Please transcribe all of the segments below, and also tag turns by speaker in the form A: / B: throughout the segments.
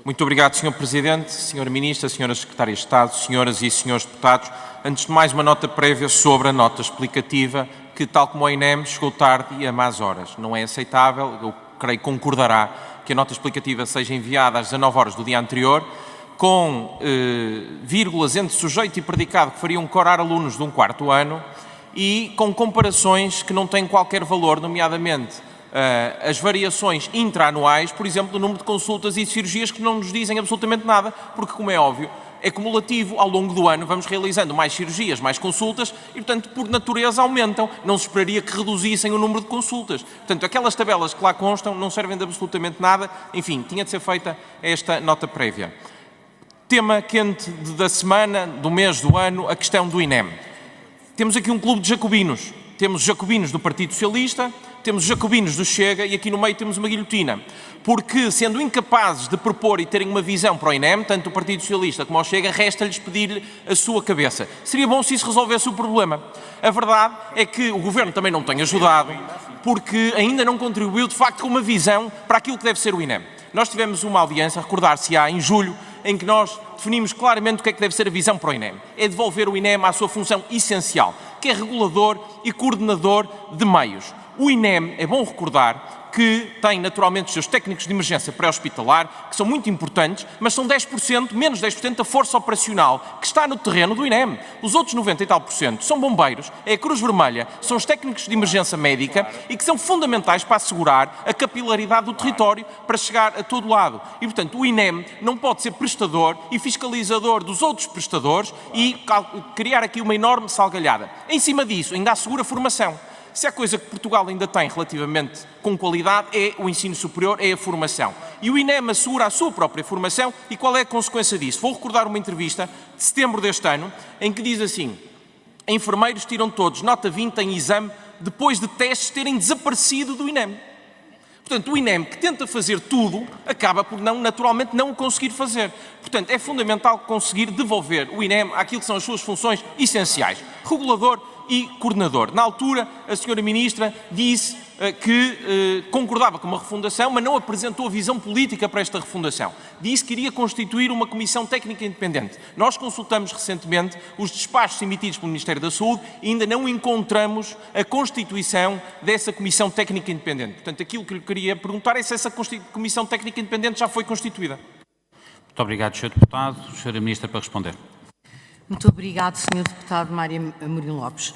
A: Muito obrigado, Sr. Presidente, Sra. Ministra, Sra. Secretária de Estado, senhoras e senhores deputados. Antes de mais, uma nota prévia sobre a nota explicativa que, tal como a INEM, chegou tarde e a más horas. Não é aceitável, eu creio que concordará, que a nota explicativa seja enviada às 19 horas do dia anterior, com vírgulas entre sujeito e predicado que fariam corar alunos de um quarto ano e com comparações que não têm qualquer valor, nomeadamente as variações intra-anuais, por exemplo, do número de consultas e cirurgias que não nos dizem absolutamente nada, porque, como é óbvio, é cumulativo, ao longo do ano vamos realizando mais cirurgias, mais consultas e, portanto, por natureza aumentam. Não se esperaria que reduzissem o número de consultas. Portanto, aquelas tabelas que lá constam não servem de absolutamente nada. Enfim, tinha de ser feita esta nota prévia. Tema quente da semana, do mês, do ano, a questão do INEM. Temos aqui um clube de jacobinos. Temos jacobinos do Partido Socialista, temos jacobinos do Chega e aqui no meio temos uma guilhotina. Porque, sendo incapazes de propor e terem uma visão para o INEM, tanto o Partido Socialista como o Chega, resta-lhes pedir-lhe a sua cabeça. Seria bom se isso resolvesse o problema. A verdade é que o Governo também não tem ajudado, porque ainda não contribuiu, de facto, com uma visão para aquilo que deve ser o INEM. Nós tivemos uma audiência, recordar-se-á, em julho, em que nós definimos claramente o que é que deve ser a visão para o INEM. É devolver o INEM à sua função essencial, que é regulador e coordenador de meios. O INEM, é bom recordar, que tem naturalmente os seus técnicos de emergência pré-hospitalar, que são muito importantes, mas são 10%, menos 10% da força operacional que está no terreno do INEM. Os outros 90 e tal por cento são bombeiros, é a Cruz Vermelha, são os técnicos de emergência médica e que são fundamentais para assegurar a capilaridade do território para chegar a todo lado. E, portanto, o INEM não pode ser prestador e fiscalizador dos outros prestadores e criar aqui uma enorme salgalhada. Em cima disso, ainda assegura formação. Se há coisa que Portugal ainda tem relativamente com qualidade é o ensino superior, é a formação. E o INEM assegura a sua própria formação e qual é a consequência disso? Vou recordar uma entrevista de setembro deste ano em que diz assim: enfermeiros tiram todos nota 20 em exame depois de testes terem desaparecido do INEM. Portanto, o INEM, que tenta fazer tudo, acaba por naturalmente não o conseguir fazer. Portanto, é fundamental conseguir devolver o INEM àquilo que são as suas funções essenciais, regulador e coordenador. Na altura, a Sra. Ministra disse que concordava com uma refundação, mas não apresentou a visão política para esta refundação. Disse que iria constituir uma comissão técnica independente. Nós consultamos recentemente os despachos emitidos pelo Ministério da Saúde e ainda não encontramos a constituição dessa comissão técnica independente. Portanto, aquilo que lhe queria perguntar é se essa comissão técnica independente já foi constituída.
B: Muito obrigado, Sr. Deputado. Sra. Ministra, para responder.
C: Muito obrigado, Sr. Deputado Mário Amorim Lopes.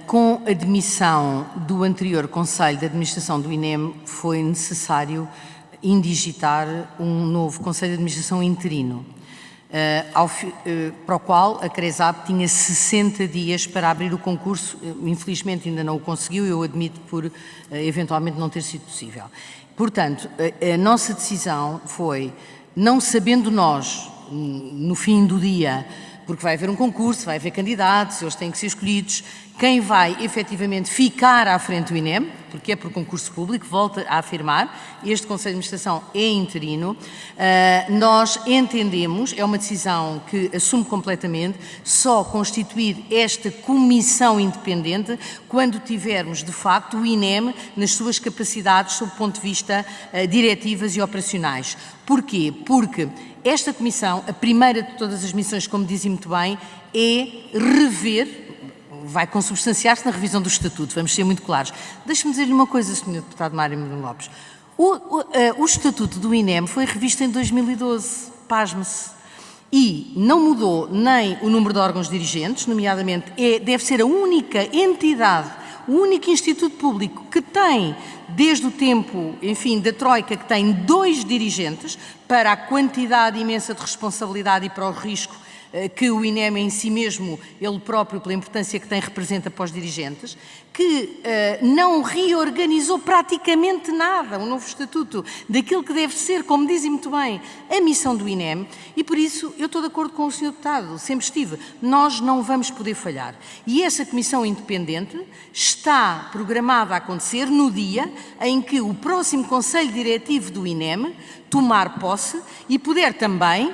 C: Com a demissão do anterior Conselho de Administração do INEM, foi necessário indigitar um novo Conselho de Administração interino, para o qual a CRESAP tinha 60 dias para abrir o concurso. Infelizmente ainda não o conseguiu, eu admito por eventualmente não ter sido possível. Portanto, a nossa decisão foi, não sabendo nós, no fim do dia, porque vai haver um concurso, vai haver candidatos, eles têm que ser escolhidos, quem vai efetivamente ficar à frente do INEM, porque é por concurso público, volto a afirmar, este Conselho de Administração é interino, nós entendemos, é uma decisão que assumo completamente, só constituir esta comissão independente quando tivermos, de facto, o INEM nas suas capacidades sob o ponto de vista diretivas e operacionais. Porquê? Porque esta comissão, a primeira de todas as missões, como dizem muito bem, é rever, vai consubstanciar-se na revisão do Estatuto, vamos ser muito claros. Deixe-me dizer-lhe uma coisa, Sr. Deputado Mário Amorim Lopes. O Estatuto do INEM foi revisto em 2012, pasme-se, e não mudou nem o número de órgãos dirigentes, nomeadamente deve ser a única entidade, o único instituto público que tem, desde o tempo, enfim, da Troika, que tem 2 dirigentes, para a quantidade imensa de responsabilidade e para o risco que o INEM em si mesmo, ele próprio, pela importância que tem, representa para os dirigentes, que não reorganizou praticamente nada, o novo estatuto, daquilo que deve ser, como dizem muito bem, a missão do INEM, e por isso eu estou de acordo com o Sr. Deputado, sempre estive, nós não vamos poder falhar. E essa comissão independente está programada a acontecer no dia em que o próximo Conselho Diretivo do INEM tomar posse e puder também,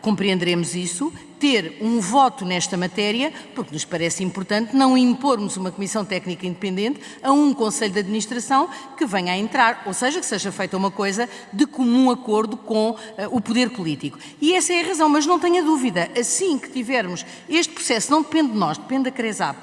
C: compreenderemos isso, ter um voto nesta matéria, porque nos parece importante não impormos uma comissão técnica independente a um Conselho de Administração que venha a entrar, ou seja, que seja feita uma coisa de comum acordo com o poder político. E essa é a razão, mas não tenha dúvida, assim que tivermos este processo, não depende de nós, depende da CRESAP,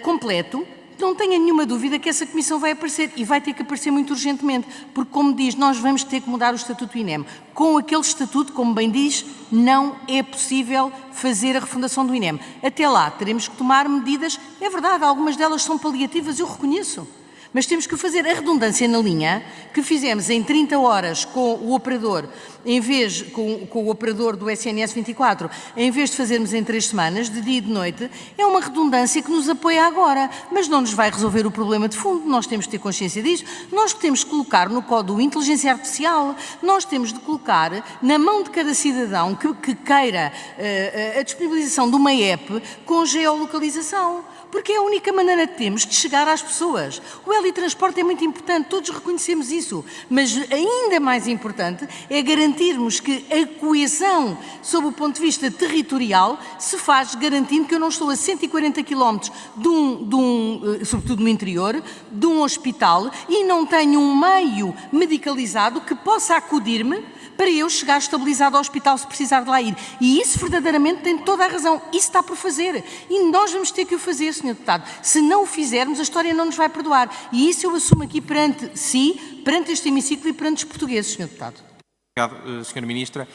C: completo, não tenha nenhuma dúvida que essa comissão vai aparecer e vai ter que aparecer muito urgentemente, porque, como diz, nós vamos ter que mudar o Estatuto do INEM. Com aquele Estatuto, como bem diz, não é possível fazer a refundação do INEM. Até lá, teremos que tomar medidas, é verdade, algumas delas são paliativas, eu reconheço, mas temos que fazer a redundância na linha que fizemos em 30 horas com o operador, com o operador do SNS 24, em vez de fazermos em 3 semanas, de dia e de noite, é uma redundância que nos apoia agora, mas não nos vai resolver o problema de fundo, nós temos de ter consciência disso, nós temos que colocar no código inteligência artificial, nós temos de colocar na mão de cada cidadão que queira a disponibilização de uma app com geolocalização. Porque é a única maneira que temos de chegar às pessoas. O teletransporte é muito importante, todos reconhecemos isso, mas ainda mais importante é garantirmos que a coesão, sob o ponto de vista territorial, se faz garantindo que eu não estou a 140 km sobretudo no interior, de um hospital e não tenho um meio medicalizado que possa acudir-me para eu chegar estabilizado ao hospital se precisar de lá ir. E isso verdadeiramente tem toda a razão. Isso está por fazer. E nós vamos ter que o fazer, Sr. Deputado. Se não o fizermos, a história não nos vai perdoar. E isso eu assumo aqui perante si, perante este hemiciclo e perante os portugueses, Sr. Deputado.
A: Obrigado, Sra. Ministra.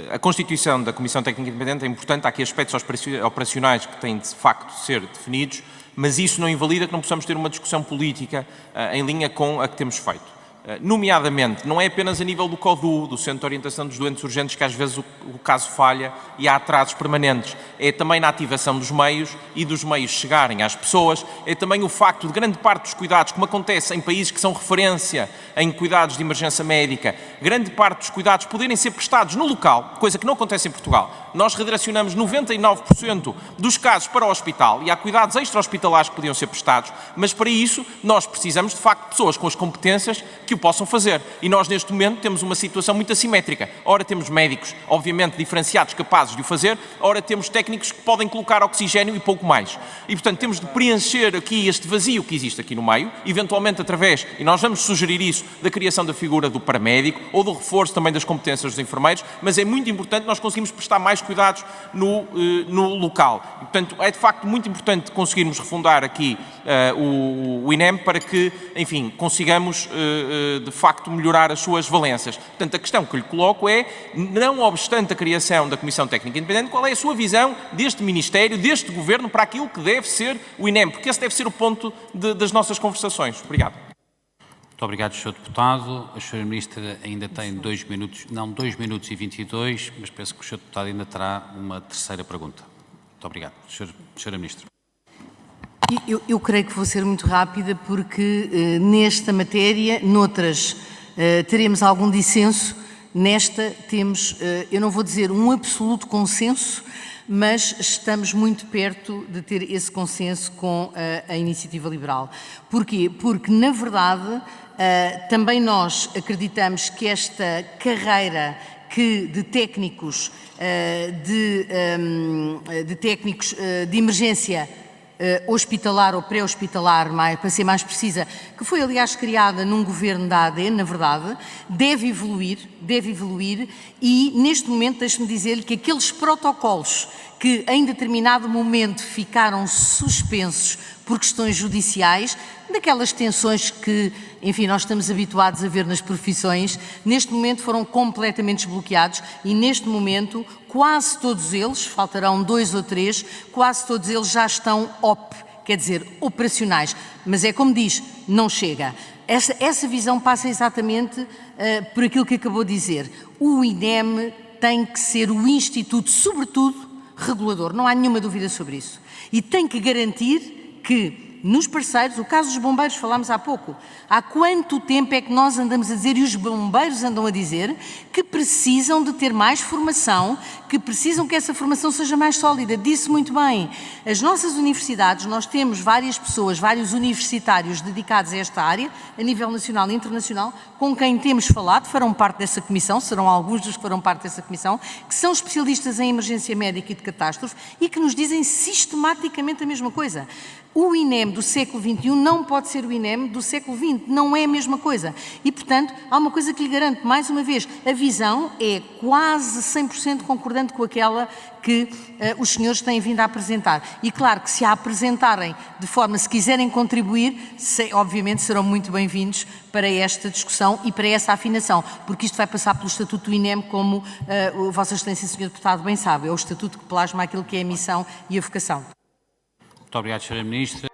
A: A constituição da Comissão Técnica Independente é importante. Há aqui aspectos operacionais que têm de facto de ser definidos, mas isso não invalida que não possamos ter uma discussão política em linha com a que temos feito. Nomeadamente, não é apenas a nível do CODU, do Centro de Orientação dos Doentes Urgentes, que às vezes o caso falha e há atrasos permanentes. É também na ativação dos meios e dos meios chegarem às pessoas. É também o facto de grande parte dos cuidados, como acontece em países que são referência em cuidados de emergência médica, grande parte dos cuidados poderem ser prestados no local, coisa que não acontece em Portugal. Nós redirecionamos 99% dos casos para o hospital e há cuidados extra-hospitalares que podiam ser prestados, mas para isso nós precisamos de facto de pessoas com as competências que o possam fazer. E nós neste momento temos uma situação muito assimétrica. Ora temos médicos, obviamente diferenciados, capazes de o fazer, ora temos técnicos que podem colocar oxigênio e pouco mais. E portanto temos de preencher aqui este vazio que existe aqui no meio, eventualmente através, e nós vamos sugerir isso, da criação da figura do paramédico ou do reforço também das competências dos enfermeiros, mas é muito importante nós conseguirmos prestar mais cuidados no local. E, portanto, é de facto muito importante conseguirmos refundar aqui o INEM para que, enfim, consigamos de facto melhorar as suas valências. Portanto, a questão que lhe coloco é, não obstante a criação da Comissão Técnica Independente, qual é a sua visão deste Ministério, deste Governo, para aquilo que deve ser o INEM? Porque esse deve ser o ponto das nossas conversações. Obrigado.
B: Muito obrigado, Sr. Deputado. A Sra. Ministra ainda tem 2 minutos, não 2 minutos e 22, mas penso que o Sr. Deputado ainda terá uma terceira pergunta. Muito obrigado. Sra. Ministra.
C: Eu creio que vou ser muito rápida porque nesta matéria, noutras, teremos algum dissenso. Nesta temos, eu não vou dizer um absoluto consenso, mas estamos muito perto de ter esse consenso com a Iniciativa Liberal. Porquê? Porque, na verdade, também nós acreditamos que esta carreira de técnicos de emergência hospitalar ou pré-hospitalar, para ser mais precisa, que foi aliás criada num governo da AD, na verdade, deve evoluir e neste momento deixe-me dizer-lhe que aqueles protocolos que em determinado momento ficaram suspensos por questões judiciais, daquelas tensões que, enfim, nós estamos habituados a ver nas profissões, neste momento foram completamente desbloqueados e neste momento quase todos eles, faltarão 2 ou 3, quase todos eles já estão quer dizer, operacionais. Mas é como diz, não chega. Essa visão passa exatamente por aquilo que acabou de dizer. O INEM tem que ser o instituto, sobretudo, regulador, não há nenhuma dúvida sobre isso. E tem que garantir que nos parceiros, o caso dos bombeiros, falámos há pouco, há quanto tempo é que nós andamos a dizer, e os bombeiros andam a dizer, que precisam de ter mais formação, que precisam que essa formação seja mais sólida. Disse muito bem, as nossas universidades, nós temos várias pessoas, vários universitários dedicados a esta área, a nível nacional e internacional, com quem temos falado, farão parte dessa comissão, serão alguns dos que farão parte dessa comissão, que são especialistas em emergência médica e de catástrofe e que nos dizem sistematicamente a mesma coisa. O INEM do século XXI não pode ser o INEM do século XX, não é a mesma coisa. E, portanto, há uma coisa que lhe garanto, mais uma vez, a visão é quase 100% concordante com aquela que os senhores têm vindo a apresentar. E claro que se a apresentarem de forma, se quiserem contribuir, obviamente serão muito bem-vindos para esta discussão e para essa afinação, porque isto vai passar pelo Estatuto do INEM, como Vossa Excelência, Sr. Deputado, bem sabe, é o Estatuto que plasma aquilo que é a missão e a vocação.
B: Muito obrigado, Sra. Ministra.